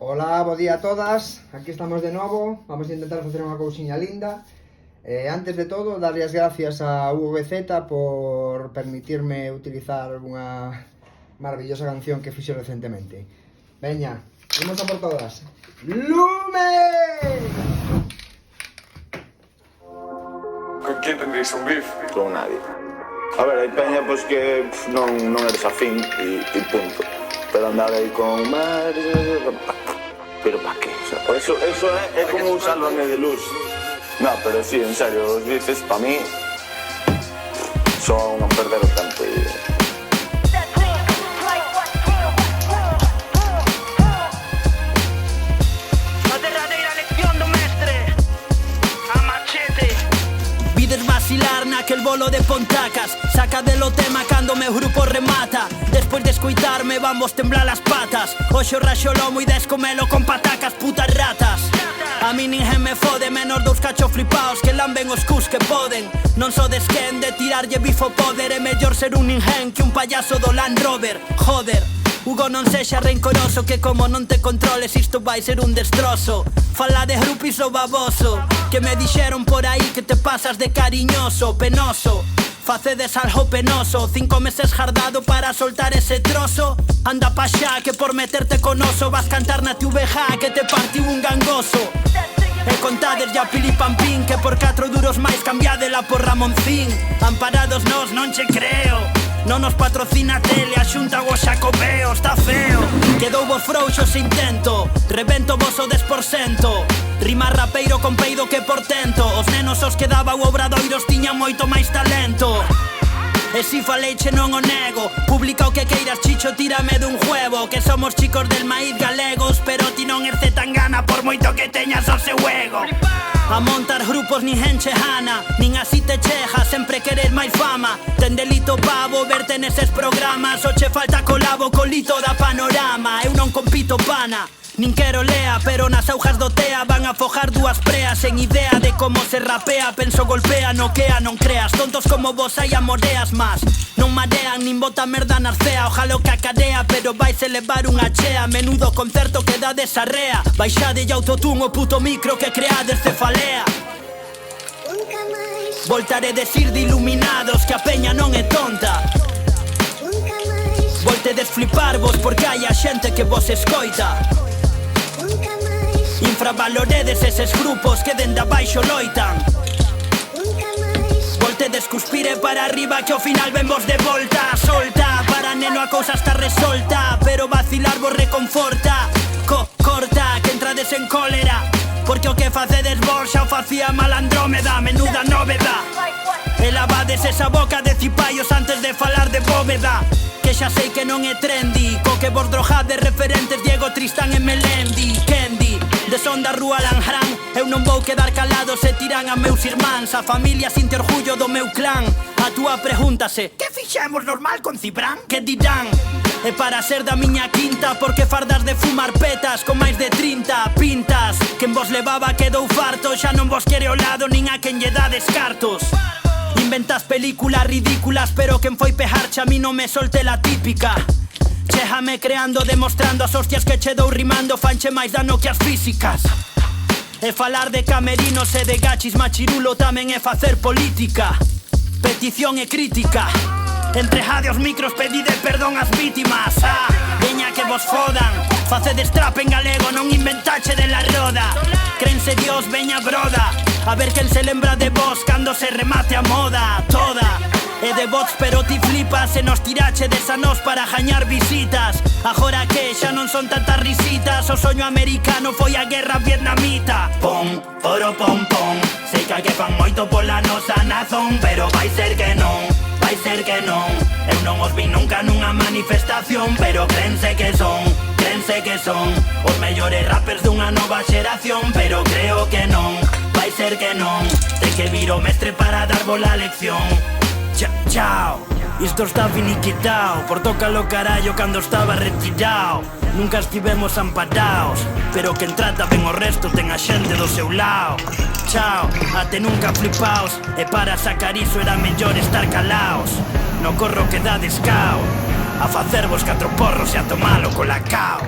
Hola, bo día a todas, aquí estamos de novo, vamos a intentar facer unha cousiña linda. Antes de todo, darlle as gracias a VZ por permitirme utilizar unha maravillosa canción que fixo recentemente. Veña, imos a por todas. ¡Lume! Con quién tendréis un beef? Con nadie. A ver, hai peña pois que non eres afín e punto. Pero andar aí con... Pero pa qué? O sea, eso é como un sálvame de luz. No, pero sí, en serio, os dices, pa mí son un perder o tempo. A derradeira lección do mestre a machete. Vides vacilar naquel bolo de pontacas. Saca de lo tema cando meu grupo remata. Despois de escoitarme vamos temblar as patas. Oxo raxo lomo e descomelo con patacas, putas ratas. A mí ninguén me fode, menos dous cachos flipaos que lamben os cus que poden. Non sodes quen de tirarlle bifo poder. É mellor ser un ninguén que un payaso do Land Rover. Joder, Hugo, non sexa rencoroso, que como non te controles isto vai ser un destrozo. Fala de grupis o baboso, que me dixeron por aí que te pasas de cariñoso, penoso. Facedes algo penoso, 5 meses jardado para soltar ese trozo. Anda pa xa, que por meterte con oso vas cantar na TVG que te partiu un gangoso. E contades ya pilipampín, que por 4 duros máis cambiadela por Ramoncín. Amparados nos non che creo, non nos patrocina a tele, a xunta o xacobeo, está feo. Quedou vos frouxos se intento, revento vos o 10%. Rima rapeiro con peido que portento. Os nenos os que daba o Obradoiros tiñan moito máis talento. E si faleiche non o nego, publica o que queiras, chicho, tírame dun juego. Que somos chicos del maíz galegos, pero ti non erce tan gana por moito que teñas o seu ego. A montar grupos nin gente jana, nin así te cheja, sempre querer máis fama. Ten delito pavo verte neses programas, o che falta colabo colito da panorama. Eu non compito pana, nin quero lea, pero nas augas do TEA van a fojar dúas preas. En idea de como se rapea, penso golpea, noquea, non creas. Tontos como vos hai a moreas más, non marean, nin bota merda na arcea. Ojalá que acadea, pero vais elevar unha chea. Menudo concerto que dá desarrea. Baixade e autotune o puto micro que creades cefalea. Voltaré decir de iluminados que a peña non é tonta. Voltedes fliparvos porque hai a xente que vos escoita. Infravaloredes eses grupos que dende abaixo loitan. Voltedes cuspire para arriba que ao final ven vos de volta. Solta, para neno a cousa está resolta, pero vacilar vos reconforta. Corta, que entrades en cólera, porque o que facedes vos xa o facía Malandrómeda. Menuda nóveda. E lavades esa boca de cipaios antes de falar de bóveda. Que xa sei que non é trendy, co que vos drogades referentes Diego, Tristán e Melendi. Kendi, de son da rúa Lanjarán, eu non vou quedar calado se tiran a meus irmáns. A familia sinte orgullo do meu clan. A túa pregúntase, que fixemos normal con Cibrán? Que dirán? E para ser da miña quinta, porque fardas de fumar petas con máis de 30 pintas. Quen vos levaba quedou farto, xa non vos quere ao lado nin a quen lle dades cartos. Inventas películas ridículas, pero quen foi pejarche a mí non me solte la típica. Chéjame creando, demostrando as hostias que che dou rimando, fanche máis dano que as físicas. E falar de camerinos e de gachis machirulo tamén é facer política. Petición e crítica. Entrejade os micros, pedide perdón ás vítimas. Veña que vos fodan, facedes trap en galego, non inventache de la roda. Crense Dios, veña broda, a ver quen se lembra de vos cando se remate a moda toda. E de bots pero ti flipas e nos tirache a nós para gañar visitas. Agora que xa non son tantas risitas, o soño americano foi a guerra vietnamita. Pom, oro pom pom, sei que fan moito pola nosa nazón, pero vai ser que non, vai ser que non. Eu non os vi nunca nunha manifestación, pero crense que son os mellores rappers dunha nova xeración, pero creo que non, vai ser que non. Ten que vir o mestre para darvos la lección. Chao, isto está finiquitao, por tócalo carallo cando estaba retirado. Nunca estivemos amparados, pero quen trata ben o resto ten a xente do seu lado. Chao, ate nunca flipaos, e para sacar iso era mellor estar calaos. No corro que dades cao, a facervos 4 porros e a tomalo colacao.